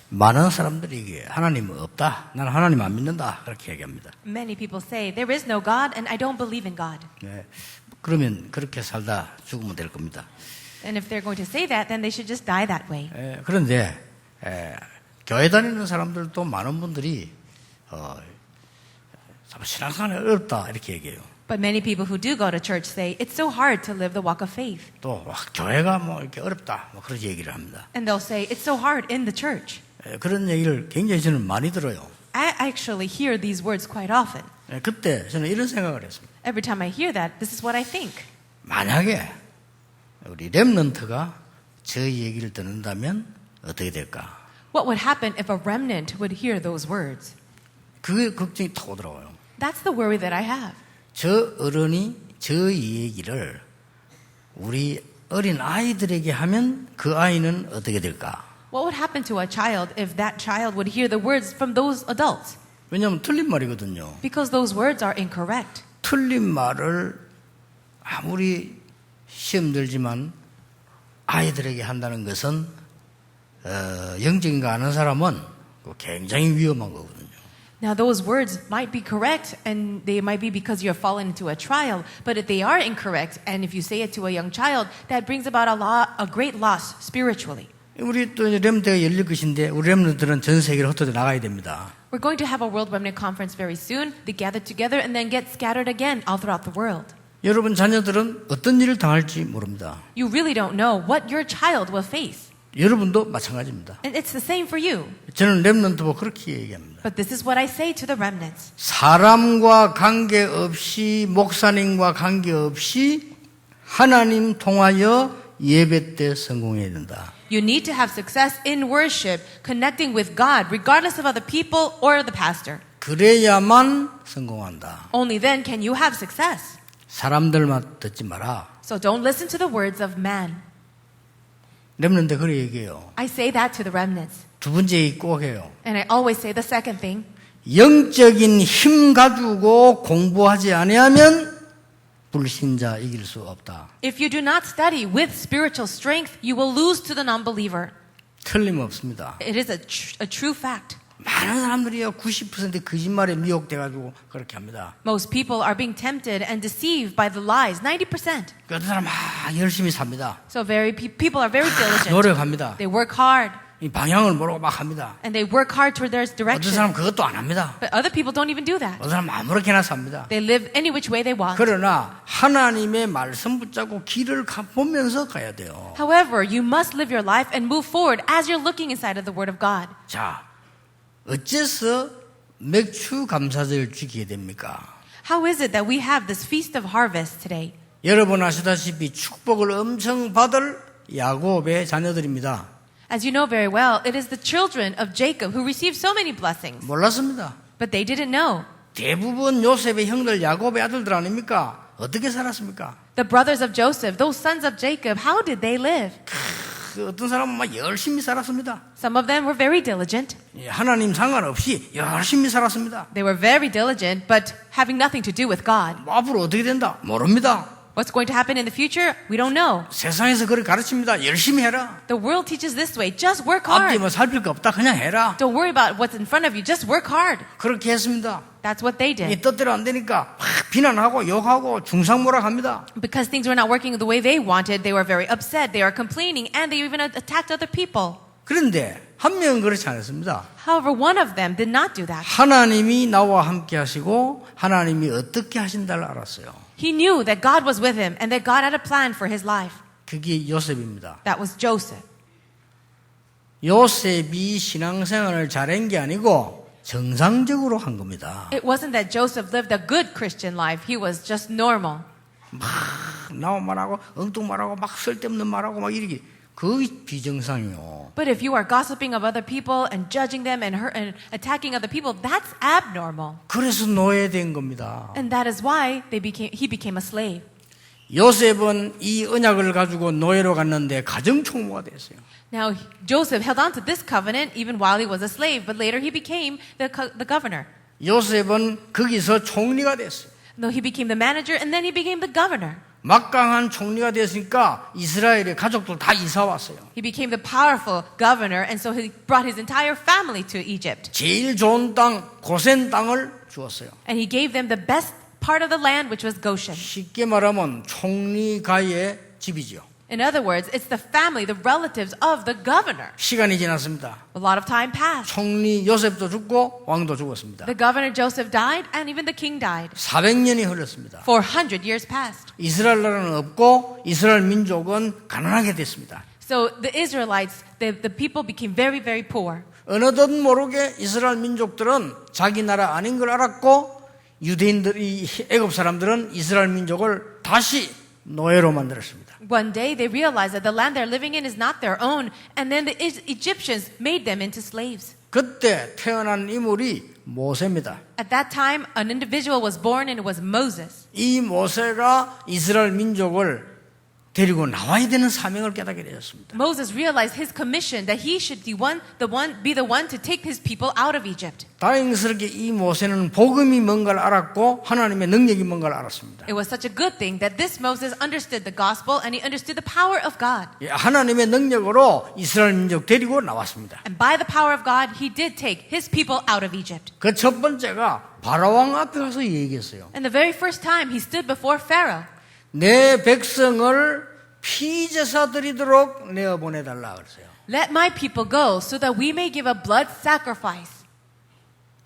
많은 사람들이 하나님은 없다. 나는 하나님 안 믿는다. 그렇게 얘기합니다. Many people say, there is no God and I don't believe in God. 네, 그러면 그렇게 살다 죽으면 될 겁니다. And if they're going to say that, then they should just die that way. 그런데 교회 다니는 사람들도 많은 분들이 신앙생활이 어렵다 이렇게 얘기해요. But many people who do go to church say, it's so hard to live the walk of faith. 또 교회가 뭐 이렇게 어렵다 뭐 그런 얘기를 합니다. And they'll say, it's so hard in the church. 그런 얘기를 굉장히 저는 많이 들어요. I actually hear these words quite often. 그때 저는 이런 생각을 했습니다. Every time I hear that, this is what I think. 만약에 우리 렘넌트가 저 얘기를 듣는다면 어떻게 될까? What would happen if a remnant would hear those words? 그 걱정이 탁 오더라고요. That's the worry that I have. 저 어른이 저 얘기를 우리 어린 아이들에게 하면 그 아이는 어떻게 될까? What would happen to a child if that child would hear the words from those adults? 왜냐하면 틀린 말이거든요. Because those words are incorrect. 틀린 말을 아무리 시험 들지만 아이들에게 한다는 것은 영적인 거 아는 사람은 굉장히 위험한 거거든요. Now those words might be correct and they might be because you're fallen into a trial, but if they are incorrect and if you say it to a young child, that brings about a great loss spiritually. 우리 또 렘넌트가 열릴 것인데 우리 렘넌트들은 전 세계로 흩어져 나가야 됩니다. We're going to have a World Remnant Conference very soon. They gather together and then get scattered again all throughout the world. 여러분 자녀들은 어떤 일을 당할지 모릅니다. You really don't know what your child will face. 여러분도 마찬가지입니다. And it's the same for you. 저는 렘넌트 보고 그렇게 얘기합니다. But this is what I say to the remnants. 사람과 관계없이 목사님과 관계없이 하나님 통하여 예배 때 성공해야 된다. You need to have success in worship, connecting with God, regardless of other people or the pastor. 그래야만 성공한다. Only then can you have success. 사람들만 듣지 마라. So don't listen to the words of man. 렘넌트 그래 얘기해요. I say that to the remnants. 두 번째 얘기 꼭 해요. And I always say the second thing. 영적인 힘 가지고 공부하지 아니하면 불신자 이길 수 없다. If you do not study with spiritual strength, you will lose to the non-believer. 틀림없습니다. It is a true fact. 많은 사람들이요 90% 거짓말에 미혹돼가지고 그렇게 합니다. Most people are being tempted and deceived by the lies. 90%. 어떤 사람 열심히 삽니다. So people are very diligent. 노력합니다. They work hard. 이 방향을 모르고 막 합니다. And they work hard toward their 어떤 direction. 사람 그것도 안 합니다. But other people don't even do that. 어떤 사람 아무렇게나 삽니다. They live any which way they want. 그러나 하나님의 말씀 붙잡고 길을 보면서 가야 돼요. However, you must live your life and move forward as you're looking inside of the Word of God. 자, 어째서 맥주 감사절 지키게 됩니까? How is it that we have this feast of harvest today? 여러분 아시다시피 축복을 엄청 받을 야곱의 자녀들입니다. As you know very well, it is the children of Jacob who received so many blessings. 몰랐습니다. But they didn't know. 대부분 요셉의 형들 야곱의 아들들 아닙니까? 어떻게 살았습니까? The brothers of Joseph, those sons of Jacob, how did they live? 어떤 사람은 막 열심히 살았습니다. Some of them were very diligent. 하나님 상관없이 열심히 살았습니다. They were very diligent, but having nothing to do with God. 앞으로 어떻게 된다? 모릅니다. What's going to happen in the future? We don't know. 세상에서 그렇게 가르칩니다. 열심히 해라. The world teaches this way. Just work 앞뒤 hard. 뭐 살필 거 없다. 그냥 해라. Don't worry about what's in front of you. Just work hard. 그렇게 했습니다. That's what they 이 did. 뜻대로 안 되니까 막 비난하고 욕하고 중상모락합니다. Because things were not working the way they wanted, they were very upset. They were complaining, and they even attacked other people. 그런데 한 명은 그렇지 않았습니다. However, one of them did not do that. 하나님이 나와 함께 하시고 하나님이 어떻게 하신다를 알았어요. He knew that God was with him and that God had a plan for his life. 그게 요셉입니다. That was Joseph. 요셉이 신앙생활을 잘한 게 아니고 정상적으로 한 겁니다. It wasn't that Joseph lived a good Christian life. He was just normal. 막 나와 말하고 엉뚱 말하고 막 쓸데없는 말하고 막 이렇게 그게 비정상이요. But if you are gossiping of other people and judging them and attacking other people, that's abnormal. 그래서 노예된 겁니다. And that is why he became a slave. 요셉은 이 언약을 가지고 노예로 갔는데 가정총무가 됐어요. Now, Joseph held on to this covenant even while he was a slave, but later he became the governor. 요셉은 거기서 총리가 됐어요. No, he became the manager and then he became the governor. 막강한 총리가 됐으니까 이스라엘의 가족들 다 이사 왔어요. He became the powerful governor, and so he brought his entire family to Egypt. 제일 좋은 땅 고센 땅을 주었어요. And he gave them the best part of the land, which was Goshen. 쉽게 말하면 총리가의 집이죠. In other words, it's the family, the relatives of the governor. 시간이 지났습니다. A lot of time passed. 총리 요셉도 죽고 왕도 죽었습니다. The governor Joseph died, and even the king died. 400년이 흘렀습니다. 400 years passed. 이스라엘 나라는 없고 이스라엘 민족은 가난하게 됐습니다. So the Israelites, the people became very, very poor. 어느덧 모르게 이스라엘 민족들은 자기 나라 아닌 걸 알았고 유대인들이 애굽 사람들은 이스라엘 민족을 다시 노예로 만들었습니다. One day they realized that the land they're living in is not their own, and then the Egyptians made them into slaves. 그때 태어난 인물이 모세입니다. At that time, an individual was born, and it was Moses. 이 모세가 이스라엘 민족을 데리고 나와야 되는 사명을 깨닫게 되었습니다. Moses realized his commission that he should be the one to take his people out of Egypt. 다행스럽게 이 모세는 복음이 뭔가를 알았고 하나님의 능력이 뭔가를 알았습니다. It was such a good thing that this Moses understood the gospel and he understood the power of God. 하나님의 능력으로 이스라엘 민족 데리고 나왔습니다. And by the power of God, he did take his people out of Egypt. 그 첫 번째가 바로왕 앞에 가서 얘기했어요. And the very first time he stood before Pharaoh. 내 백성을 피제사 드리도록 내어 보내달라 그랬어요. Let my people go so that we may give a blood sacrifice.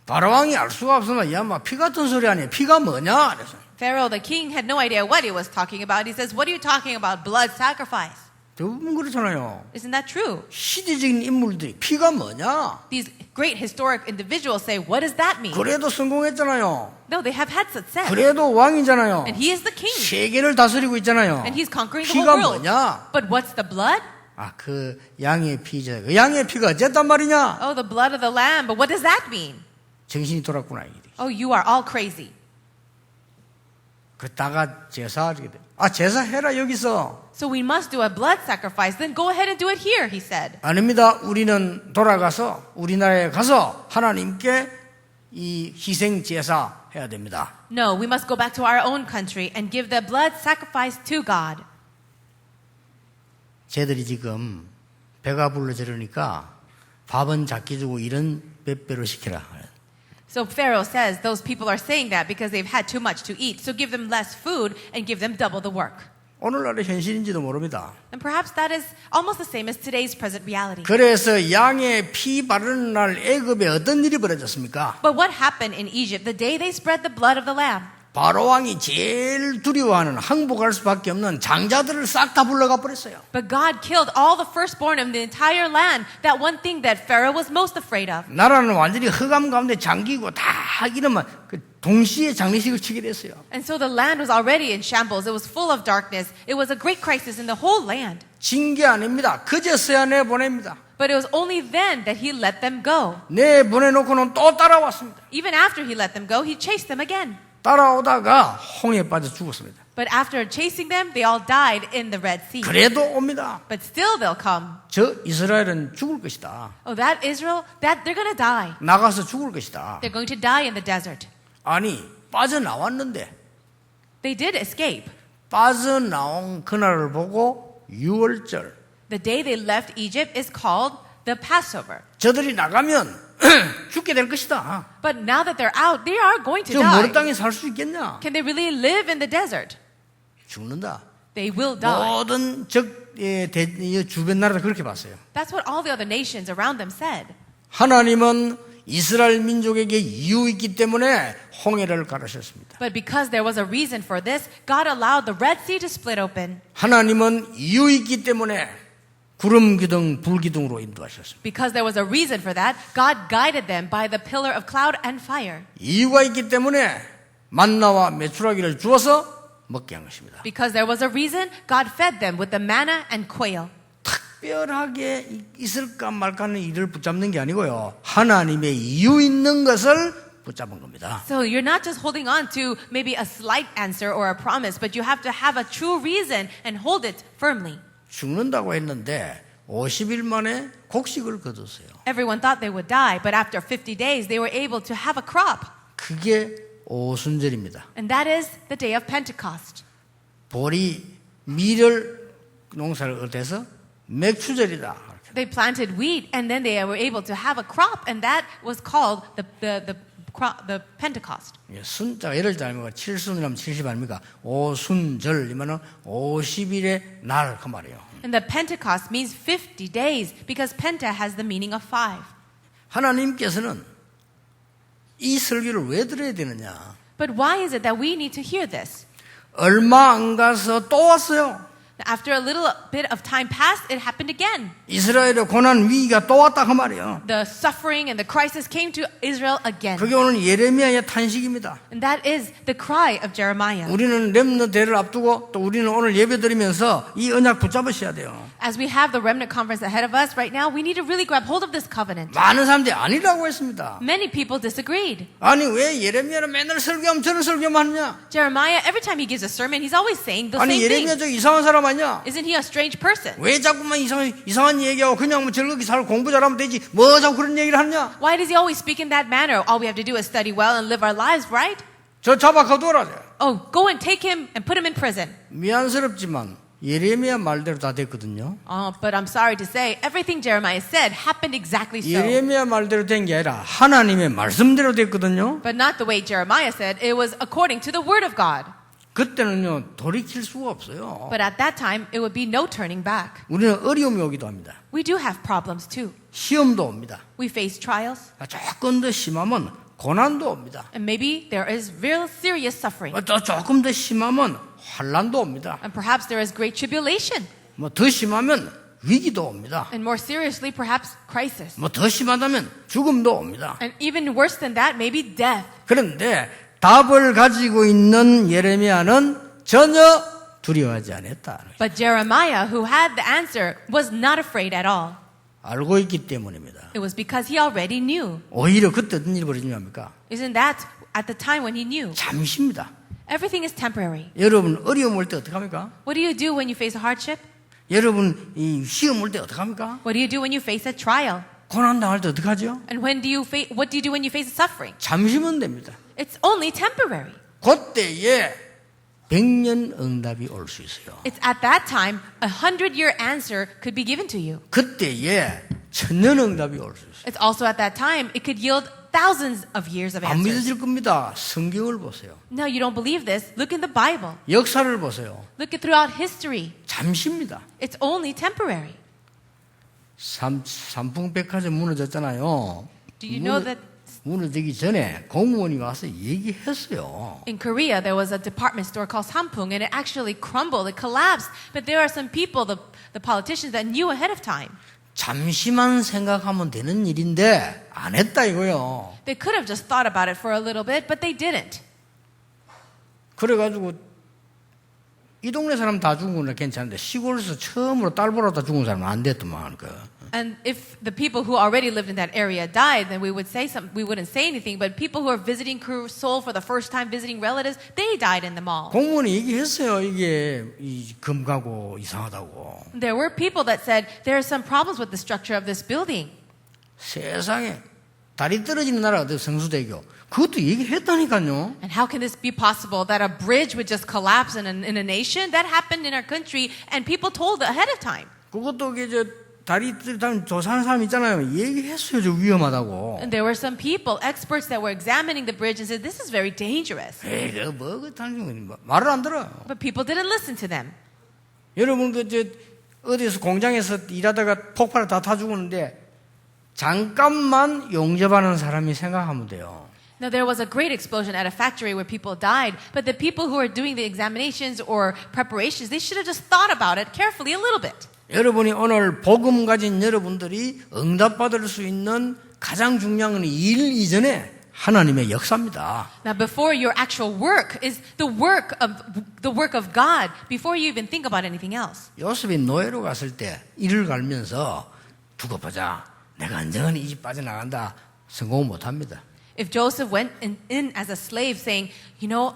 바로왕이 알 수가 없으면 야, 막 피 같은 소리 아니야. 피가 뭐냐? 그래서 Pharaoh, the king, had no idea what he was talking about. He says, what are you talking about? Blood sacrifice. 대부분 그렇잖아요. Isn't that true? 시대적인 인물들이 피가 뭐냐? These great historic individuals say, what does that mean? 그래도 성공했잖아요. No, they have had success. 그래도 왕이잖아요. And he is the king. 세계를 다스리고 있잖아요. And he's conquering the 피가 whole world. 뭐냐? But what's the blood? 아, 그 양의 피죠. 그 양의 피가 어쨌단 말이냐? Oh, the blood of the lamb. But what does that mean? 정신이 돌았구나 이게. Oh, you are all crazy. 그다가 제사하게 돼. 아, 제사해라 여기서. So we must do a blood sacrifice. Then go ahead and do it here, he said. 아닙니다. 우리는 돌아가서 우리나라에 가서 하나님께 이 희생 제사 해야 됩니다. No, we must go back to our own country and give the blood sacrifice to God. 쟤들이 지금 배가 불러 저러니까 밥은 작게 주고 일은 몇 배로 시키라. So Pharaoh says those people are saying that because they've had too much to eat. So give them less food and give them double the work. 오늘날의 현실인지도 모릅니다. And perhaps that is almost the same as today's present reality. 그래서 양의 피 바르는 날 애굽에 어떤 일이 벌어졌습니까? But what happened in Egypt the day they spread the blood of the lamb? 바로왕이 제일 두려워하는 항복할 수밖에 없는 장자들을 싹 다 불러가 버렸어요. But God killed all the firstborn of the entire land. That one thing that Pharaoh was most afraid of. 나라는 완전히 흑암 가운데 잠기고 다 이러면 그 동시에 장례식을 치게 됐어요. And so the land was already in shambles. It was full of darkness. It was a great crisis in the whole land. 징계 아닙니다. 그제서야 내보냅니다. But it was only then that he let them go. 내보내놓고는 또 따라왔습니다. Even after he let them go, he chased them again. 따라오다가 홍해에 빠져 죽었습니다. But after chasing them, they all died in the Red Sea. 그래도 옵니다. But still they'll come. 저 이스라엘은 죽을 것이다. Oh, that Israel, that they're going to die. 나가서 죽을 것이다. They're going to die in the desert. 아니 빠져나왔는데 They did escape. 빠져나온 그날을 보고 유월절 The day they left Egypt is called the Passover. 저들이 나가면 죽게 될 것이다. But now that they're out, they are going to 저 먼 die. 땅에 살 수 있겠냐? Can they really live in the desert? 죽는다. They will die. 모든 주변 나라도 그렇게 봤어요. That's what all the other nations around them said. 하나님은 이스라엘 민족에게 이유 있기 때문에 홍해를 가르셨습니다. But because there was a reason for this, God allowed the Red Sea to split open. 하나님은 이유 있기 때문에 구름 기둥, 불 기둥으로 인도하셨습니다. Because there was a reason for that, God guided them by the pillar of cloud and fire. 이유가 있기 때문에 만나와 메추라기를 주어서 먹게 한 것입니다. Because there was a reason, God fed them with the manna and quail. 특별하게 있을까 말까 하는 일을 붙잡는 게 아니고요. 하나님의 이유 있는 것을 붙잡은 겁니다. So you're not just holding on to maybe a slight answer or a promise, but you have to have a true reason and hold it firmly. 죽는다고 했는데 50일 만에 곡식을 거뒀어요. Everyone thought they would die, but after 50 days, they were able to have a crop. 그게 오순절입니다. And that is the day of Pentecost. 보리 밀을 농사를 얻어서 맥추절이다. They planted wheat and then they were able to have a crop, and that was called the Pentecost. 예, 순자가 예를 들면 7순이라면 70 아닙니까? 5순절이면 50일의 날 그 말이에요. And the Pentecost means 50 days because Penta has the meaning of 5. 하나님께서는 이 설교를 왜 들어야 되느냐? But why is it that we need to hear this? 얼마 안 가서 또 왔어요. After a little bit of time passed, it happened again. 이스라엘의 고난 위기가 또 왔다 그 말이에요. The suffering and the crisis came to Israel again. 그게 오늘 예레미야의 탄식입니다. And that is the cry of Jeremiah. 우리는 렘넌트 대를 앞두고 또 우리는 오늘 예배드리면서 이 언약 붙잡으셔야 돼요. As we have the remnant conference ahead of us right now, we need to really grab hold of this covenant. 많은 사람들이 아니라고 했습니다. Many people disagreed. 아니 왜 예레미야는 맨날 설교하면 저런 설교만 하느냐? Jeremiah, every time he gives a sermon, he's always saying the 아니 same thing. 예레미야 저 이상한 사람 아니야? Isn't he a strange person? 왜 자꾸만 이상한 얘기하고 그냥 뭐 즐겁게 살고 공부 잘하면 되지 뭐 자꾸 그런 얘기를 하느냐? Why does he always speak in that manner? All we have to do is study well and live our lives, right? 저 잡아 가둬라. Oh, go and take him and put him in prison. 미안스럽지만 예레미야 말대로 다 됐거든요. But I'm sorry to say, everything Jeremiah said happened exactly so. 예레미야 말대로 된 게 아니라 하나님의 말씀대로 됐거든요. But not the way Jeremiah said. It was according to the word of God. 그때는요 돌이킬 수가 없어요. But at that time, it would be no turning back. 우리는 어려움이 오기도 합니다. We do have problems too. 시험도 옵니다. We face trials, 조금 더 심하면 고난도 옵니다. and maybe there is real serious suffering. 또 조금 더 심하면 환난도 옵니다. And perhaps there is great tribulation. 뭐 더 심하면 위기도 옵니다. And more seriously, perhaps crisis. 뭐 더 심하다면 죽음도 옵니다. And even worse than that, maybe death. 그런데 답을 가지고 있는 예레미야는 전혀 두려워하지 않았다. But Jeremiah, who had the answer, was not afraid at all. 알고 있기 때문입니다. It was because he already knew. 오히려 그때 어떤 일이 벌어지냐입니까? Isn't that at the time when he knew? 잠시입니다. Everything is temporary. 여러분 어려움 올 때 어떡합니까? What do you do when you face a hardship? 여러분 이 시험 올 때 어떡합니까? What do you do when you face a trial? 고난 당할 때 어떡하죠? And what do you do when you face a suffering? 잠시면 됩니다. It's only temporary. 그때에 100년 응답이 올 수 있어요. It's at that time 100-year answer could be given to you. 그때에 1000년 응답이 올 수 있어요. It's also at that time it could yield thousands of years of 안 answers. 믿어질 겁니다. 성경을 보세요. No, you don't believe this. Look in the Bible. 역사를 보세요. Look at throughout history. 잠시입니다. It's only temporary. 삼풍백화점 무너졌잖아요. Do you know that 무너지기 전에 공무원이 와서 얘기했어요. in Korea there was a department store called Sampoong and it actually crumbled, it collapsed. But there are some people, the politicians that knew ahead of time. 잠시만 생각하면 되는 일인데 안 했다 이거요. They could have just thought about it for a little bit, but they didn't. 그래가지고 이 동네 사람 다 죽은 건 괜찮은데 시골에서 처음으로 딸 보러 다 죽은 사람은 안 됐더만 그. And if the people who already lived in that area died, then we wouldn't say anything. But people who are visiting Seoul for the first time, visiting relatives, they died in the mall. 공무원이 얘기했어요. 이게 이 금가고 이상하다고. There were people that said there are some problems with the structure of this building. 세상에 다리 떨어지는 나라가 돼 성수대교. 그것도 얘기했다니까요. And how can this be possible that a bridge would just collapse in a nation? That happened in our country, and people told ahead of time. 그것도 이제 다리 떨어지는 조사하는 사람 있잖아요. 얘기했어요. 저 위험하다고. And there were some people, experts that were examining the bridge and said, this is very dangerous. 에이, 뭐 그렇다는 거 말을 안 들어요. But people didn't listen to them. 여러분 어디서 공장에서 일하다가 폭발을 다 죽었는데 잠깐만 용접하는 사람이 생각하면 돼요. Now, there was a great explosion at a factory where people died, but the people who are doing the examinations or preparations, they should have just thought about it carefully a little bit. 여러분이 오늘 복음 가진 여러분들이 응답받을 수 있는 가장 중요한 건 일 이전에 하나님의 역사입니다. Now, before your actual work is the work of God, before you even think about anything else. 요셉이 노예로 갔을 때 이를 갈면서 두고 보자. 내가 언젠가는 이 집 빠져나간다. 성공 못합니다. If Joseph went in as a slave saying,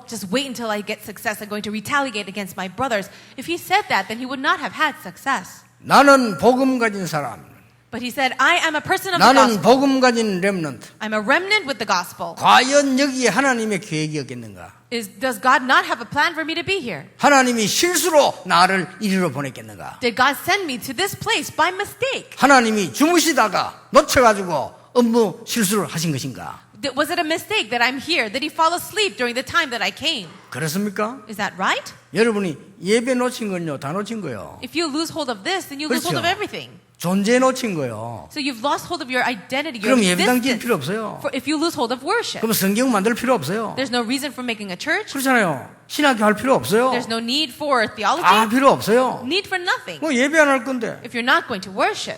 just wait until I get success, I'm going to retaliate against my brothers. If he said that, then he would not have had success. 나는 복음 가진 사람. But he said, I am a person of the 나는 gospel. 복음 가진 렘넌트. I'm a remnant with the gospel. 과연 여기에 하나님의 계획이었겠는가? Does God not have a plan for me to be here? 하나님이 실수로 나를 이리로 보냈겠는가? Did God send me to this place by mistake? 하나님이 주무시다가 놓쳐가지고 업무 실수를 하신 것인가? Was it a mistake that I'm here? Did he fall asleep during the time that I came? 그렇습니까? Is that right? 여러분이 예배 놓친 건요, 다 놓친 거요. If you lose hold of this, then you lose hold of 그렇죠. everything. 존재 놓친 거요. So you've lost hold of your identity, your 그럼 예배당 질 existence. 필요 없어요. If you lose hold of worship, 그럼 성경 만들 필요 없어요. there's no reason for making a church. 그렇잖아요. 신학교 할 필요 없어요. There's no need for theology. 다 필요 없어요. Need for nothing. 뭐 예배 안 할 건데 If you're not going to worship,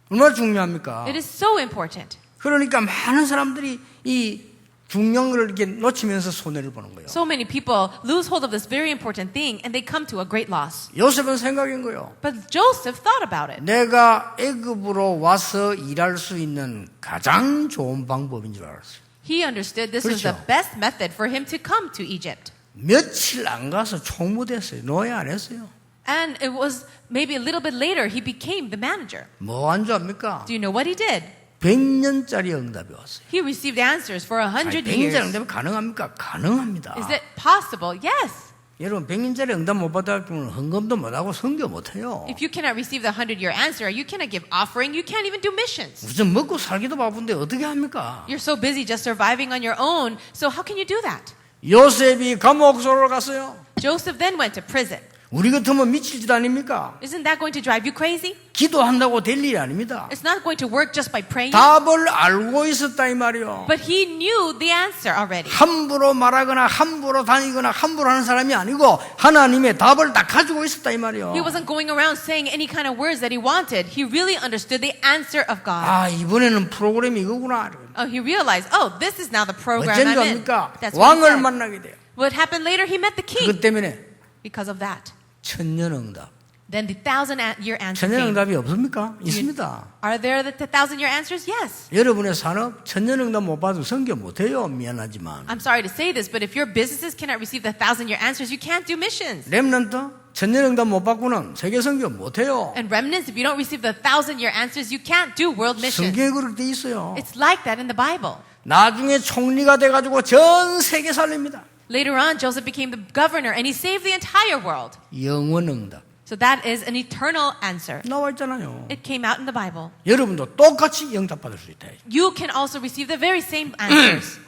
얼마나 중요합니까? it is so important. 그러니까 많은 사람들이 이 중요한 걸 이렇게 놓치면서 손해를 보는 거예요. So many people lose hold of this very important thing and they come to a great loss. 요셉은 생각인 거예요. But Joseph thought about it. 내가 애굽으로 와서 일할 수 있는 가장 좋은 방법인 줄 알았어요. He understood this was 그렇죠. the best method for him to come to Egypt. 며칠 안 가서 총무됐어요. 노예 안 했어요. And it was maybe a little bit later he became the manager. 뭐 한 줄 압니까? Do you know what he did? 100년짜리 응답이 왔어요. He received answers for 100 100년짜리 years. 응답이 가능합니까? 가능합니다. Is it possible? Yes. 여러분 100년짜리 응답 못 받았으면 헌금도 못하고 선교 못해요. If you cannot receive the 100-year answer, you cannot give offering, you can't even do missions. 무슨 먹고 살기도 바쁜데 어떻게 합니까? You're so busy just surviving on your own, so how can you do that? 요셉이 감옥으로 갔어요. Joseph then went to prison. 우리 같으면 미칠 짓 아닙니까? Isn't that going to drive you crazy? 기도한다고 될 일이 아닙니다. It's not going to work just by praying. 답을 알고 있었다 이 말이요. But he knew the answer already. 함부로 말하거나 함부로 다니거나 함부로 하는 사람이 아니고 하나님의 답을 다 가지고 있었다 이 말이요. He wasn't going around saying any kind of words that he wanted. He really understood the answer of God. 아 이번에는 프로그램이 이거구나. He realized, oh, this is now the program 어쩐 줄 I'm in. 압니까? That's what he 왕을 said. 만나게 돼요. What happened later? He met the king 그것 때문에 because of that. 천년응답. Then the 1,000-year answer came. 천년응답이 없습니까? 있습니다. Are there the 1,000-year answers? Yes. 여러분의 산업 천년응답 못 받으면 선교 못해요. 미안하지만. I'm sorry to say this, but if your businesses cannot receive the 1,000-year answers, you can't do missions. 렘넌트 천년응답 못 받고는 세계 선교 못해요. And remnants, if you don't receive the 1,000-year answers, you can't do world missions. 성경에 그렇게 돼 있어요. It's like that in the Bible. 나중에 총리가 돼가지고 전 세계 살립니다. Later on, Joseph became the governor and he saved the entire world. 영원응답. So that is an eternal answer. 나와 있잖아요. It came out in the Bible. 여러분도 똑같이 영답 받을 수 있다. You can also receive the very same answers.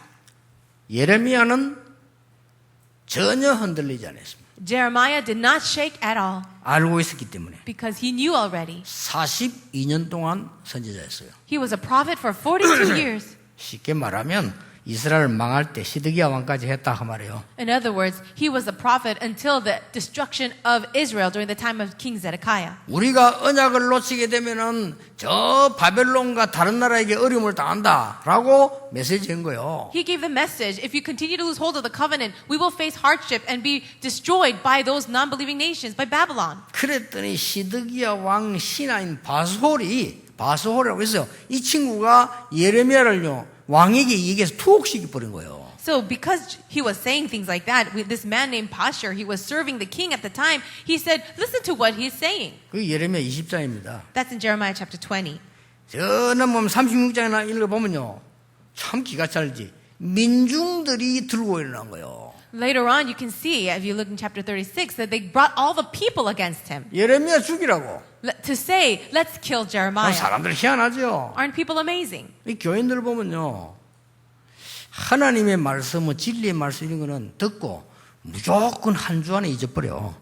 예레미야는 전혀 흔들리지 않았습니다. Jeremiah did not shake at all 알고 있었기 때문에 because he knew already. 42년 동안 선지자였어요. He was a prophet for 42 years. 쉽게 말하면 이스라엘 망할 때 시드기야 왕까지 했다 그 말이에요. In other words, he was a prophet until the destruction of Israel during the time of King Zedekiah. 우리가 언약을 놓치게 되면은 저 바벨론과 다른 나라에게 어려움을 당한다라고 메시지한 거예요. He gave the message, if you continue to lose hold of the covenant, we will face hardship and be destroyed by those non-believing nations, by Babylon. 그랬더니 시드기야 왕 신하인 바스홀이라고 있어요. 이 친구가 예레미야를요 왕에게 얘기해서 투옥시켜 버린 거예요. So because he was saying things like that, with this man named Pashur, he was serving the king at the time, he said, listen to what he's saying. 그게 예레미야 20장입니다. That's in Jeremiah chapter 20. 저 넘으면 36장이나 읽어보면요 참 기가 찰지. 민중들이 들고 일어난 거예요. Later on, you can see, if you look in chapter 36, that they brought all the people against him 예레미야 죽이라고. to say, let's kill Jeremiah. 사람들 희한하죠. Aren't people amazing? 이 교인들 보면요 하나님의 말씀, 진리의 말씀 이런 거는 듣고 무조건 한 주 안에 잊어버려.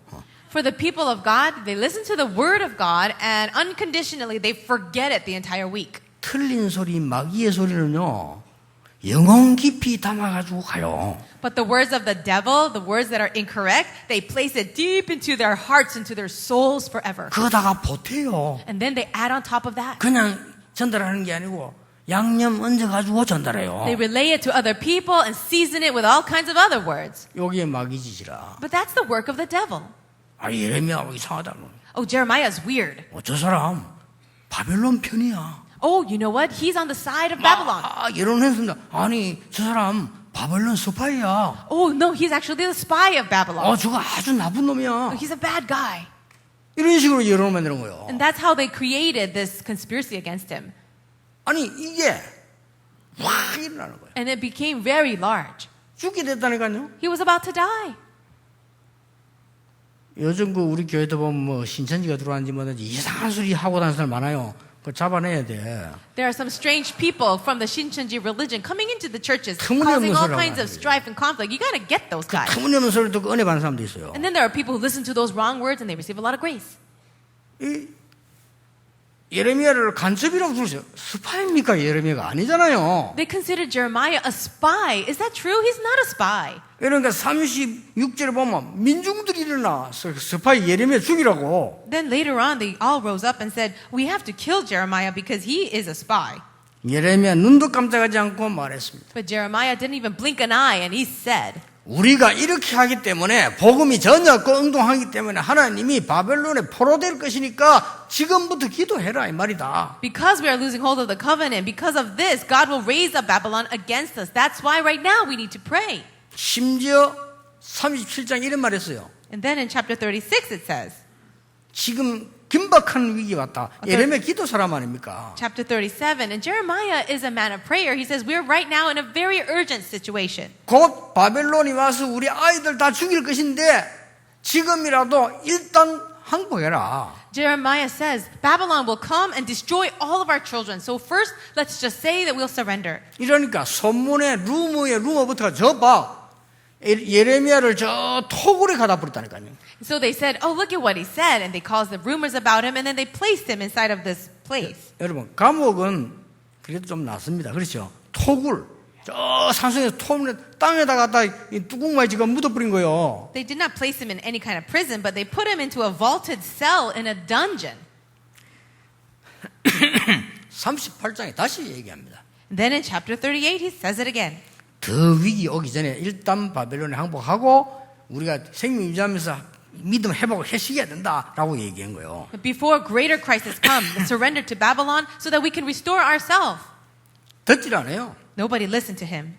For the people of God, they listen to the word of God and unconditionally they forget it the entire week. 틀린 소리, 마귀의 소리는요 영혼 깊이 담아가지고 가요. But the words of the devil, the words that are incorrect, they place it deep into their hearts, into their souls forever. 그거다가 보태요. And then they add on top of that. 그냥 전달하는 게 아니고 양념 얹어가지고 전달해요. They relay it to other people and season it with all kinds of other words. 여기에 마귀짓이라. But that's the work of the devil. 아 예레미야 이상하다. Oh, Jeremiah is weird. 저 사람 바벨론 편이야. Oh, you know what? He's on the side of Babylon. 이런 했습니다. 아니 저 사람 바벨론 스파이야. Oh, no, he's actually the spy of Babylon. 저거 아주 나쁜 놈이야. He's a bad guy. 이런 식으로 여론을 만드는 거예요. And that's how they created this conspiracy against him. 아니 이게 확 일어나는 거예요. And it became very large. 죽게 됐다니까요. He was about to die. 요즘 그 우리 교회도 보면 뭐 신천지가 들어왔는지 뭐든지 이상한 소리 하고 다니는 사람 많아요. 그거 잡아내야 돼. There are some strange people from the Shincheonji religion coming into the churches, 터무니없는 causing all 소리를 kinds of 하고 strife and conflict. You got to get those guys. 터무니없는 소리를 듣고 은혜 받는 사람도 있어요. And then there are people who listen to those wrong words and they receive a lot of grace. 이 예레미야를 간첩이라고 부르세요. 스파입니까? 예레미야가 아니잖아요. They considered Jeremiah a spy. Is that true? He's not a spy. 그러니까 36절에 보면 민중들이 일어나서 스파이 예레미야 죽이라고. Then later on, they all rose up and said, we have to kill Jeremiah because he is a spy. 예레미야 눈도 깜짝하지 않고 말했습니다. But Jeremiah didn't even blink an eye and he said, 우리가 이렇게 하기 때문에 복음이 전혀 없고 응동하기 때문에 하나님이 바벨론에 포로될 것이니까 지금부터 기도해라 이 말이다. because we are losing hold of the covenant, because of this, God will raise up Babylon against us. That's why right now we need to pray. 심지어 37장 이런 말 했어요. And then in chapter 36 it says, 지금 긴박한 위기 왔다. 예레미야 기도 사람 아닙니까? chapter 37, and Jeremiah is a man of prayer. He says, we're right now in a very urgent situation. 곧 바벨론이 와서 우리 아이들 다 죽일 것인데 지금이라도 일단 항복해라. Jeremiah says, Babylon will come and destroy all of our children. So first, let's just say that we'll surrender. 이러니까 소문에 루머에 루머부터가 저 봐. 예레미야를 저 토굴에 가다 버렸다니까요. So they said, oh, look at what he said. And they caused the rumors about him, and then they placed him inside of this place. 여러분 감옥은 그래도 좀 낫습니다. 그렇죠? 토굴 저 산속에서 땅에다 갖다 이 뚜껑만 지금 묻어버린 거예요. They did not place him in any kind of prison, but they put him into a vaulted cell in a dungeon. 38장에 다시 얘기합니다. And then in chapter 38, he says it again. 더 위기 오기 전에 일단 바벨론에 항복하고 우리가 생명 유지하면서 믿음 회복을 해시켜야 된다라고 얘기한 거예요. But before greater crisis come, surrender to Babylon so that we can restore ourselves. 듣질 않아요. Nobody listened to him.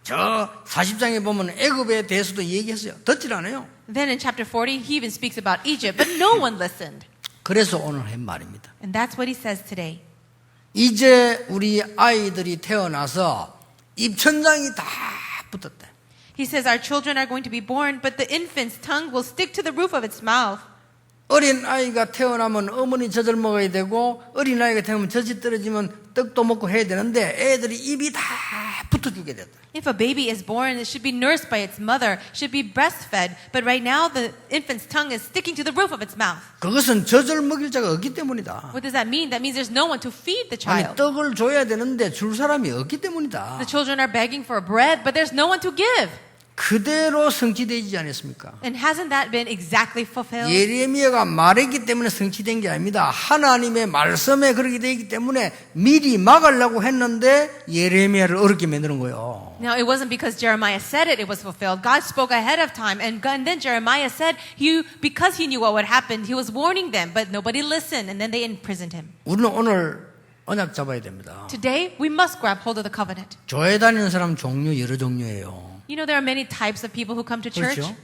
저 40장에 보면 애굽에 대해서도 얘기했어요. 듣질 않아요. Then in chapter 40, he even speaks about Egypt, but no one listened. 그래서 오늘 한 말입니다. And that's what he says today. 이제 우리 아이들이 태어나서 입천장이 다 붙었대. He says our children are going to be born, but the infant's tongue will stick to the roof of its mouth. 어린 아이가 태어나면 어머니 젖을 먹어야 되고 어린 아이가 태어나면 젖이 떨어지면 떡도 먹고 해야 되는데 애들이 입이 다 붙어 죽게 됐다. If a baby is born, it should be nursed by its mother, should be breastfed, but right now the infant's tongue is sticking to the roof of its mouth. 그것은 젖을 먹일 자가 없기 때문이다. What does that mean? That means there's no one to feed the 아니 child. 떡을 줘야 되는데 줄 사람이 없기 때문이다. The children are begging for bread, but there's no one to give. 그대로 성취되지 않았습니까? And hasn't that been exactly fulfilled? 예레미야가 말했기 때문에 성취된 게 아닙니다. 하나님의 말씀에 그렇게 되기 때문에 미리 막으려고 했는데 예레미야를 어렵게 만드는 거예요. Now, it wasn't because Jeremiah said it, it was fulfilled. God spoke ahead of time. And then Jeremiah said, because he knew what would happen, he was warning them, but nobody listened. And then they imprisoned him. 우리는 오늘 언약 잡아야 됩니다. Today, we must grab hold of the covenant. 교회 다니는 사람 종류 여러 종류예요. You know, there are many types of people who come to church. 그렇죠?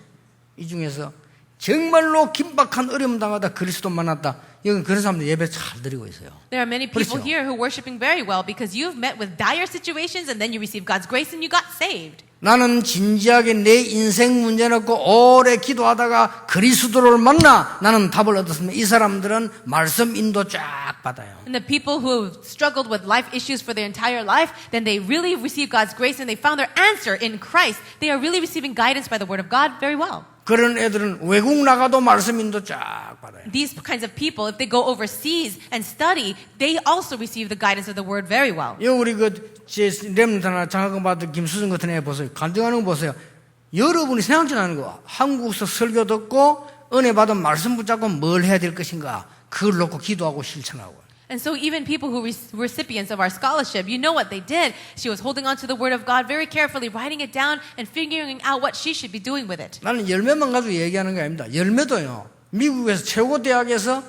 이 중에서 정말로 긴박한 어려움 당하다 그리스도 만났다. 여기 그런 사람들 예배 잘 드리고 있어요. There are many people 그렇죠? here who are worshiping very well because you've met with dire situations and then you receive God's grace and you got saved. 나는 진지하게 내 인생 문제 놓고 오래 기도하다가 그리스도를 만나 나는 답을 얻었으면 이 사람들은 말씀 인도 쫙 받아요. And the people who have struggled with life issues for their entire life, then they really receive God's grace and they found their answer in Christ. They are really receiving guidance by the Word of God very well. 그런 애들은 외국 나가도 말씀 인도 쫙 받아요. These kinds of people, if they go overseas and study, they also receive the guidance of the Word very well. 여 우리 제 렘넌트나 장학금 받은 김수정 같은 애 보세요. 간증하는 거 보세요. 여러분이 생각지 않는 거. 한국에서 설교 듣고 은혜 받은 말씀 붙잡고 뭘 해야 될 것인가. 그걸 놓고 기도하고 실천하고. And so even people who recipients of our scholarship, you know what they did. She was holding on to the Word of God very carefully, writing it down and figuring out what she should be doing with it. 나는 열매만 가지고 얘기하는 게 아닙니다. 열매도요. 미국에서 최고 대학에서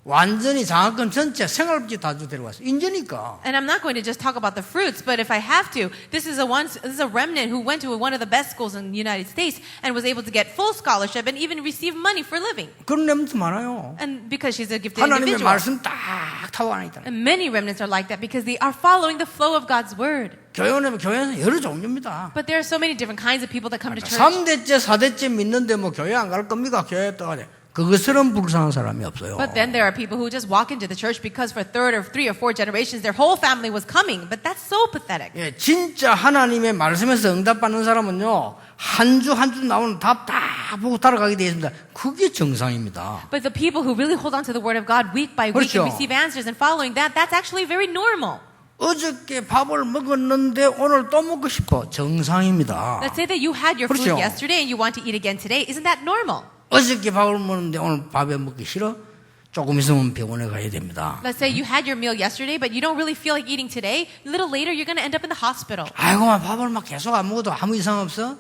완전히 장학금 전체 생활비 다 데려왔어요. 인재니까. And I'm not going to just talk about the fruits, but if I have to, this is a remnant who went to one of the best schools in the United States and was able to get full scholarship and even receive money for living. 그런 렘도 많아요. And because she's a gifted 하나님의 individual. 말씀 딱 타고 안에 있다. And many remnants are like that because they are following the flow of God's word. 교회는 여러 종류입니다. But there are so many different kinds of people that come to church. 3대째 4대째 믿는데 뭐 교회 안 갈 겁니까? 교회에 떠가래. 그것처럼 불쌍한 사람이 없어요. But then there are people who just walk into the church because for third or three or four generations their whole family was coming. But that's so pathetic. 예, 진짜 하나님의 말씀에서 응답받는 사람은요, 한 주 한 주 나오는 답 다 보고 따라가게 되어 있습니다. 그게 정상입니다. But the people who really hold on to the word of God week by week 그렇죠. and receive answers and following that, that's actually very normal. 어저께 밥을 먹었는데 오늘 또 먹고 싶어. 정상입니다. Let's say that you had your food 그렇죠. yesterday and you want to eat again today. Isn't that normal? 어저께 밥을 먹었는데 오늘 밥에 먹기 싫어? 조금 있으면 병원에 가야 됩니다. Let's say you had your meal yesterday, but you don't really feel like eating today. A little later, you're going to end up in the hospital. 아이고, 밥을 막 계속 안 먹어도 아무 이상 없어?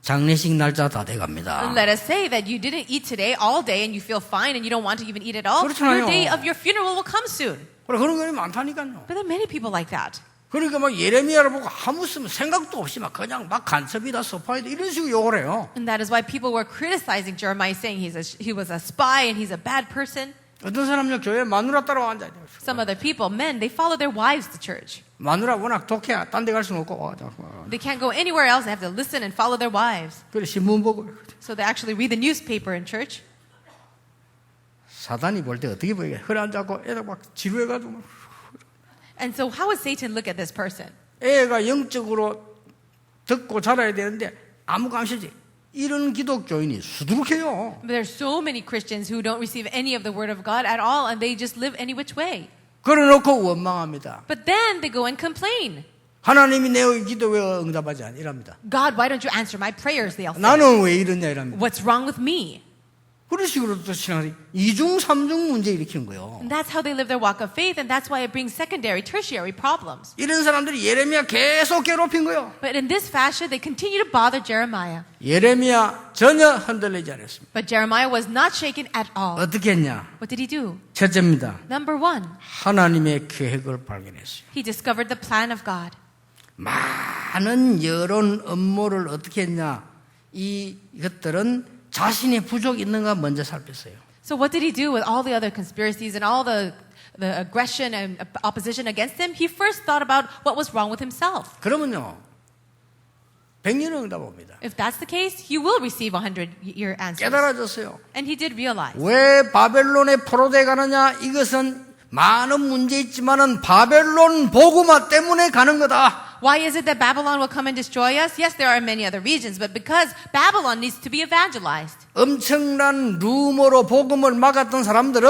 장례식 날짜 다 돼갑니다. And let us say that you didn't eat today all day and you feel fine and you don't want to even eat at all. 그렇잖아요. Your day of your funeral will come soon. 그래, 그런 게 많다니까요. But there are many people like that. 그러니까 막 예레미야를 보고 아무 생각도 없이 막 그냥 막 간첩이다, 소파이다 이런 식으로 욕을 해요. And that is why people were criticizing Jeremiah, saying he was a spy and he's a bad person. 어떤 사람은요, 교회 마누라 따라와 앉아야 돼요. Some other people, men, they follow their wives to church. 마누라 워낙 독해, 딴 데 갈 수는 없고. They can't go anywhere else. They have to listen and follow their wives. 그래, 신문 보고. So they actually read the newspaper in church. 사단이 볼 때 어떻게 보이게? 허리 앉아고 애들 막 지루해가지고 막. And so how would Satan look at this person? 애가 영적으로 듣고 자라야 되는데 아무 관심 없이 이런 기독교인이 수두룩해요. But there's so many Christians who don't receive any of the word of God at all and they just live any which way. 그래놓고 원망합니다. But then they go and complain. 하나님이 내 기도 왜 응답하지 않아? 이랍니다. God, why don't you answer my prayers? They'll say. 나는 왜 이러냐 이랍니다. What's wrong with me? 그런 식으로 또 신앙이 이중 삼중 문제 일으키는 거예요. And that's how they live their walk of faith and that's why it brings secondary, tertiary problems. 이런 사람들이 예레미야 계속 괴롭힌 거예요. But in this fashion, they continue to bother Jeremiah. 예레미야 전혀 흔들리지 않았습니다. But Jeremiah was not shaken at all. 어떻게 했냐? What did he do? 첫째입니다. Number one, 하나님의 계획을 발견했어요. he discovered the plan of God. 많은 여론 음모를 어떻게 했냐? 이것들은 자신의 부족이 있는가 먼저 살폈어요. So what did he do with all the other conspiracies and all the aggression and opposition against him? He first thought about what was wrong with himself. 그러면요, 100년을 응답 옵니다. If that's the case, he will receive 100-year answers. 깨달아졌어요. And he did realize. 왜 바벨론에 포로돼 가느냐? 이것은 많은 문제 있지만은 바벨론 복음화 때문에 가는 거다. Why is it that Babylon will come and destroy us? Yes, there are many other regions, but because Babylon needs to be evangelized. 엄청난 루머로 복음을 막았던 사람들은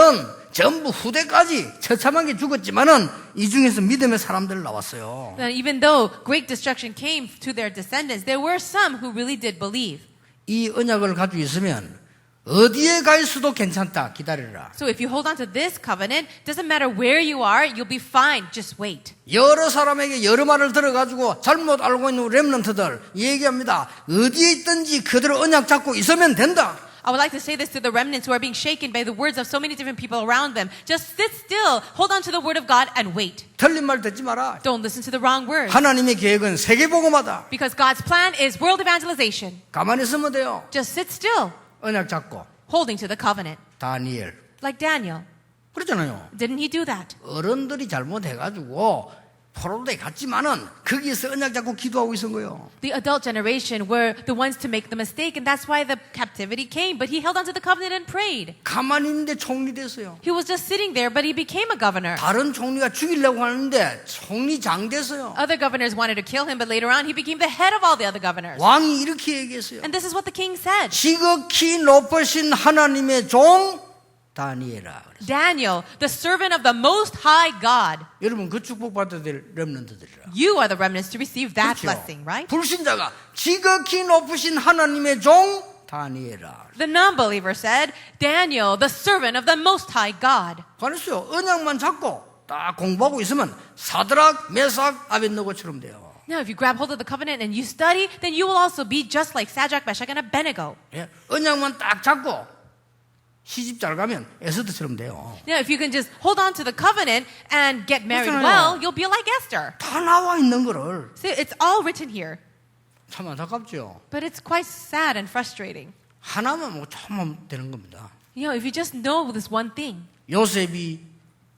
전부 후대까지 처참하게 죽었지만은 이 중에서 믿음의 사람들 나왔어요. And even though great destruction came to their descendants, there were some who really did believe. 이 언약을 가지고 있으면 어디에 가 있어도 괜찮다. 기다리라. So if you hold on to this covenant, doesn't matter where you are, you'll be fine. Just wait. 여러 사람에게 여러 말을 들어가지고 잘못 알고 있는 렘넌트들 얘기합니다. 어디에 있든지 그대로 언약 잡고 있으면 된다. I would like to say this to the remnants who are being shaken by the words of so many different people around them. Just sit still, hold on to the word of God, and wait. 틀린 말 듣지 마라. Don't listen to the wrong words. 하나님의 계획은 세계복음화다. Because God's plan is world evangelization. 가만히 있으면 돼요. Just sit still, 언약 잡고. holding to the covenant. 다니엘. Like Daniel. 그렇잖아요. Didn't he do that? 어른들이 잘못해가지고 포로돼 갔지만은 거기에서 언약 잡고 기도하고 있은 거예요. The adult generation were the ones to make the mistake, and that's why the captivity came. But he held on to the covenant and prayed. 가만히 있는데 총리 됐어요. He was just sitting there, but he became a governor. 다른 총리가 죽이려고 하는데 총리장 됐어요. Other governors wanted to kill him, but later on he became the head of all the other governors. 왕이 이렇게 얘기했어요. And this is what the king said. 지극히 높으신 하나님의 종 다니엘아. Daniel, the servant of the Most High God. 여러분 그 축복 받아야 될 렘넌트들이라. You are the remnants to receive that 그렇죠? blessing, right? 불신자가 지극히 높으신 하나님의 종 다니엘아. The non-believer said, Daniel, the servant of the Most High God. 그랬어요. 언약만 잡고 딱 공부하고 있으면 사드락, 메삭, 아벳느고처럼 돼요. Now, if you grab hold of the covenant and you study, then you will also be just like Shadrach, Meshach, and Abednego. 예, 언약만 딱 잡고 시집 잘 가면 에스더처럼 돼요. You know, if you can just hold on to the covenant and get married 그렇잖아요. well, you'll be like Esther. 다 나와 있는 거를 See, it's all written here. 참 안타깝죠. But it's quite sad and frustrating. 하나만 뭐 조금만 되는 겁니다. You know, if you just know this one thing, 요셉이,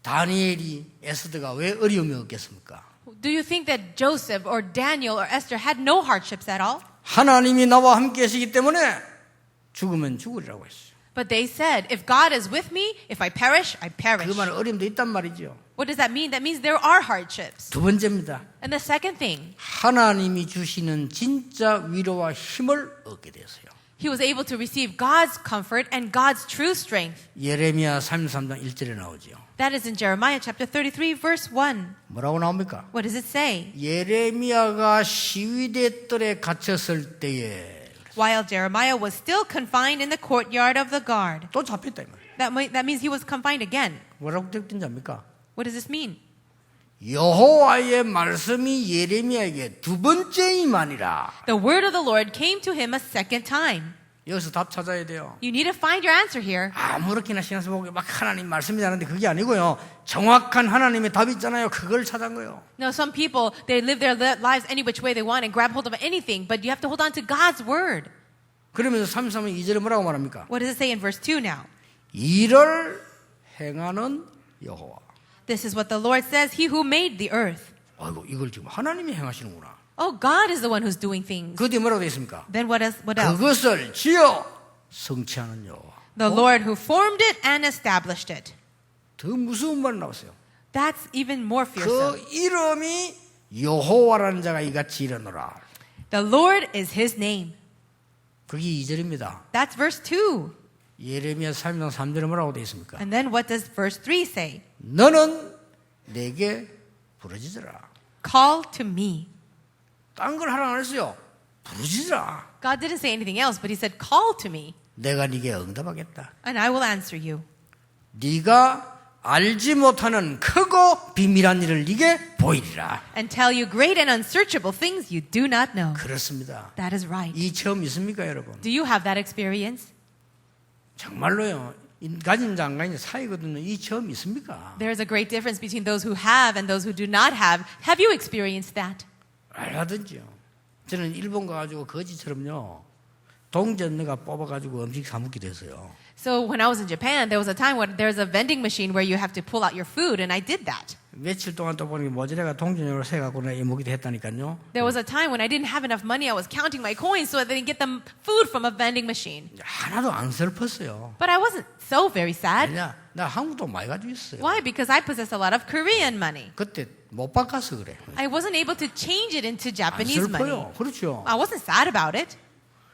다니엘이, 에스더가 왜 어려움이 없겠습니까? do you think that Joseph or Daniel or Esther had no hardships at all? 하나님이 나와 함께 하시기 때문에 죽으면 죽으리라고 했어요. But they said, if God is with me, if I perish, I perish. 그 말은 어려움도 있단 말이죠. What does that mean? That means there are hardships. 두 번째입니다. And the second thing, 하나님이 주시는 진짜 위로와 힘을 얻게 되었어요. he was able to receive God's comfort and God's true strength. 예레미야 33장 1절에 나오죠. That is in Jeremiah chapter 33, verse 1. 뭐라고 나옵니까? What does it say? 예레미야가 시위대 뜰에 갇혔을 때에 While Jeremiah was still confined in the courtyard of the guard. 또 잡혔다 이 말이에요. That means he was confined again. 뭐라고 되었든지 압니까? What does this mean? 여호와의 말씀이 예레미야에게 두 번째 임하니라. The word of the Lord came to him a second time. 여기서 답 찾아야 돼요. You need to find your answer here. 아무렇게나 신앙서 보고 막 하나님 말씀이 나는데 그게 아니고요. 정확한 하나님의 답이 있잖아요. 그걸 찾은 거예요. Now, some people, they live their lives any which way they want and grab hold of anything, but you have to hold on to God's word. 그러면서 33년 2절에 뭐라고 말합니까? What does it say in verse 2 now? 이를 행하는 여호와. This is what the Lord says, he who made the earth. 아이고 이걸 지금 하나님이 행하시는구나. Oh, God is the one who's doing things. 그 뒤에 뭐라고 되어 있습니까? Then what else? 그것을 지어 성취하는 여호와. The Lord who formed it and established it. 더 무서운 말 나왔어요. That's even more 그 fearsome. 이름이 여호와라는 자가 이같이 일어나라. The Lord is his name. 그게 2절입니다. That's verse 2. 예레미야 3장 3절에 뭐라고 되어 있습니까? And then what does verse 3 say? 너는 내게 부르짖으라. Call to me. 딴 걸 하라 안 했어요. 부르짖으라. God didn't say anything else, but he said, call to me, 내가 네게 응답하겠다. and I will answer you. 네가 알지 못하는 크고 비밀한 일을 네게 보이리라. And tell you great and unsearchable things you do not know. 그렇습니다. That is right. 이 체험 있습니까, 여러분? Do you have that experience? 정말로요. 가진 자 안 가진 자 사이거든요. 이 체험 있습니까? There is a great difference between those who have and those who do not have. Have you experienced that? 알라든지요. 저는 일본 가가지고 거지처럼요. 동전내가 뽑아가지고 음식 사 먹게 됐어요. So when I was in Japan, there was a time when there's a vending machine where you have to pull out your food, and I did that. 며칠 동안 또 보니 모자래가 동전으로 세갖고 내가 먹기도 했다니까요. There was a time when I didn't have enough money. I was counting my coins so I didn't get the food from a vending machine. 하나도 안 슬펐어요. But I wasn't so very sad. 왜냐? 나 한국 돈 많이 가지고 있어요. Why? Because I possess a lot of Korean money. 그때 못 바꿔서 그래. I wasn't able to change it into 안 Japanese money. 슬퍼요. 그렇죠. I wasn't sad about it.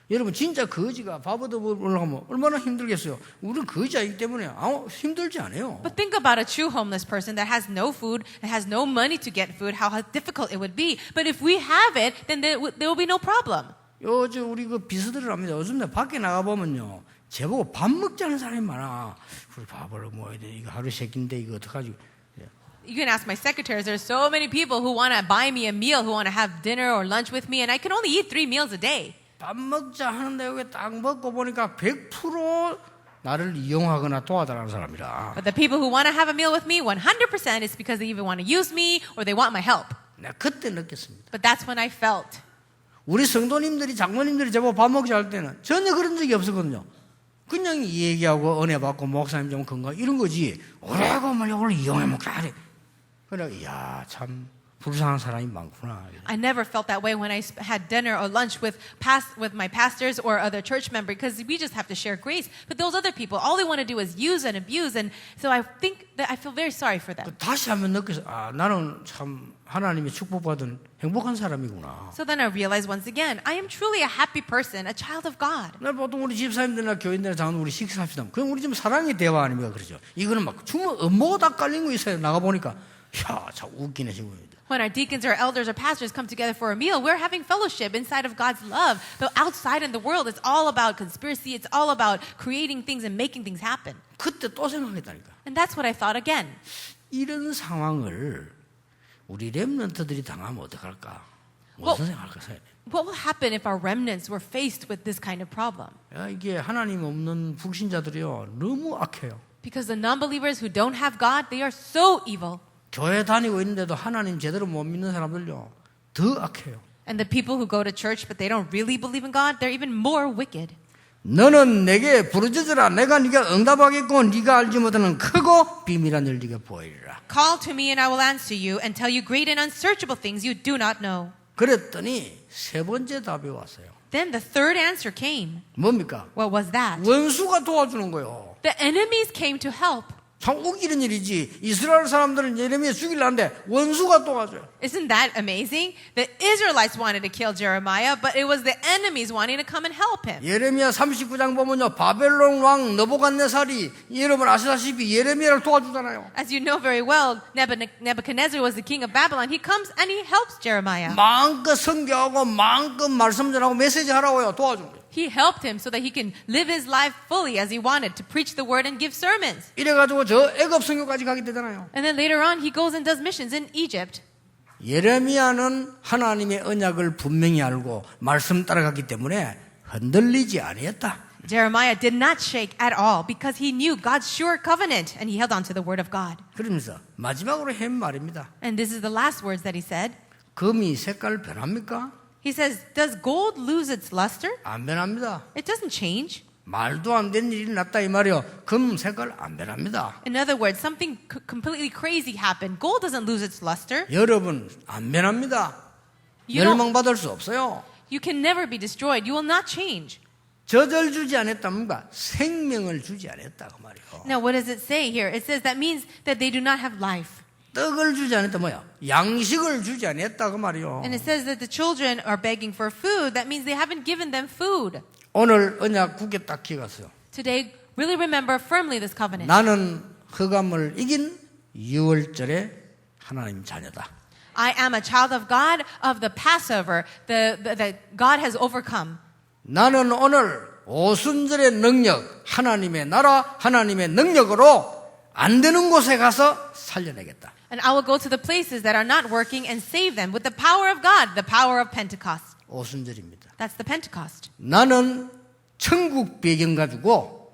여러분 진짜 거지가 밥얻어 올라가면 얼마나 힘들겠어요. 우리는 거지이기 때문에 아무 힘들지 않아요. But think about a true homeless person that has no food and has no money to get food, how difficult it would be. But if we have it, then there will be no problem. 요즘 우리 그 비서들을 합니다. 요즘 내 밖에 나가 보면요, 제보고 밥 먹자는 사람이 많아. 우리 밥을 먹어야 돼. 이거 하루 세 끼인데 이거 어떡하지? You can ask my secretaries. There's so many people who want to buy me a meal, who want to have dinner or lunch with me, and I can only eat 3 meals a day. 밥 먹자 하는데 여기 딱 먹고 보니까 100% 나를 이용하거나 도와달라는 사람이라. But the people who want to have a meal with me, 100% is because they either want to use me or they want my help. 내가 그때 느꼈습니다. But that's when I felt. 우리 성도님들이 장로님들이 제법 밥 먹자 할 때는 전혀 그런 적이 없었거든요. 그냥 얘기하고 은혜 받고 목사님 좀 건강 이런 거지. 오래고 말이야 오늘 이용해 먹자. 그래, 이야 참 불쌍한 사람이 많구나. I never felt that way when I had dinner or lunch with my pastors or other church member because we just have to share grace. But those other people, all they want to do is use and abuse. And so I think that I feel very sorry for them. 다시 한번 느껴서 아 나는 참 하나님의 축복받은 행복한 사람이구나. So then I realized once again, I am truly a happy person, a child of God. 나 보통 우리 집사님들이나 교인들이나 장로 우리 식사합시다. 그럼 우리 좀 사랑의 대화 아닙니까 그러죠. 이거는 막 정말 업무가 다 깔린 거 있어요. 나가 보니까 야 참 웃기네 지금. When our deacons or elders or pastors come together for a meal, we're having fellowship inside of God's love. But outside in the world, it's all about conspiracy. It's all about creating things and making things happen. 그때 또 생각했다니까. And that's what I thought again. 이런 상황을 우리 렘넌트들이 당하면 어떡할까? 무슨 생각할까요? What will happen if our remnants were faced with this kind of problem? 이게 하나님 없는 불신자들이요 너무 악해요. Because the non-believers who don't have God, they are so evil. 교회 다니고 있는데도 하나님 제대로 못 믿는 사람들요 더 악해요. And the people who go to church but they don't really believe in God, they're even more wicked. 너는 내게 부르짖으라 내가 네가 응답하겠고 네가 알지 못하는 크고 비밀한 일 네게 보이리라. Call to me and I will answer you and tell you great and unsearchable things you do not know. 그랬더니 세 번째 답이 왔어요. Then the third answer came. 뭡니까? What was that? 원수가 도와주는 거예요. The enemies came to help. 참 웃기는 일이지. 이스라엘 사람들은 예레미야 죽이려는데 원수가 도와줘요. Isn't that amazing? The Israelites wanted to kill Jeremiah, but it was the enemies wanting to come and help him. 예레미야 39장 보면요. 바벨론 왕 느부갓네살이 여러분 아시다시피 예레미야를 도와주잖아요. As you know very well, Nebuchadnezzar was the king of Babylon. He comes and he helps Jeremiah. 마음껏 선교하고 마음껏 말씀 전하고 메시지 하라고요. 도와준 거예요. He helped him so that he can live his life fully as he wanted to preach the word and give sermons. 이래가지고 저 애굽 선교까지 가게 되잖아요. And then later on, he goes and does missions in Egypt. 예레미야는 하나님의 언약을 분명히 알고 말씀 따라갔기 때문에 흔들리지 아니했다. Jeremiah did not shake at all because he knew God's sure covenant and he held on to the word of God. 그러면서 마지막으로 한 말입니다. And this is the last words that he said. 금이 색깔 변합니까? He says, does gold lose its luster? 안 변합니다. It doesn't change. 말도 안 되는 일이 났다 이 말이요. 금 색깔 안 변합니다. In other words, something completely crazy happened. Gold doesn't lose its luster. 여러분 안 변합니다. 멸망받을 수 없어요. You can never be destroyed. You will not change. 젖을 주지 않았다 뭔가 생명을 주지 않았다 그 말이요. Now, what does it say here? It says that means that they do not have life. 떡을 주지 않았다 뭐야? 양식을 주지 않았다 그 말이요. And it says that the children are begging for food. That means they haven't given them food. 오늘 언약 굳게 딱 기억하세요. Today, really remember firmly this covenant. 나는 흑암을 이긴 6월절의 하나님 자녀다. I am a child of God of the Passover that God has overcome. 나는 오늘 오순절의 능력, 하나님의 나라, 하나님의 능력으로 안 되는 곳에 가서 살려내겠다. And I will go to the places that are not working and save them with the power of God, the power of Pentecost. 오순절입니다. That's the Pentecost. 나는 천국 배경 가지고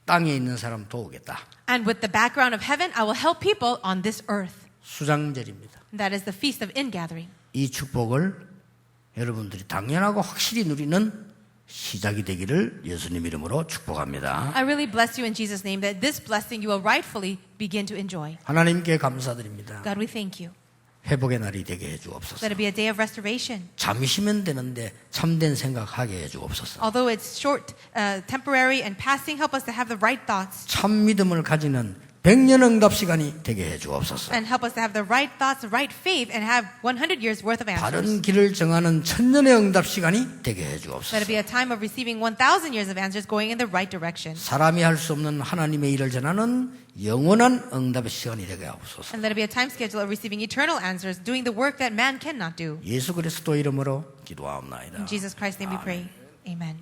땅에 있는 사람 도우겠다. And with the background of heaven, I will help people on this earth. 수장절입니다. And that is the Feast of Ingathering. 이 축복을 여러분들이 당연하고 확실히 누리는 시작이 되기를 예수님 이름으로 축복합니다. I really bless you in Jesus' name that this blessing you will rightfully begin to enjoy. 하나님께 감사드립니다. God, we thank you. 회복의 날이 되게 해주옵소서. Let it be a day of restoration. 잠이 쉬면 되는데 참된 생각하게 해주옵소서. Although it's short, temporary, and passing, help us to have the right thoughts. 참 믿음을 가지는 100년 응답 시간이 되게 해주옵소서. And help us to have the right thoughts, right faith, and have 100 years worth of answers. 바른 길을 정하는 천년의 응답 시간이 되게 해주옵소서. Let it be a time of receiving 1,000 years of answers going in the right direction. 사람이 할 수 없는 하나님의 일을 전하는 영원한 응답의 시간이 되게 하옵소서. And let it be a time schedule of receiving eternal answers, doing the work that man cannot do. 예수 그리스도 이름으로 기도하옵나이다. In Jesus Christ's name we pray. Amen.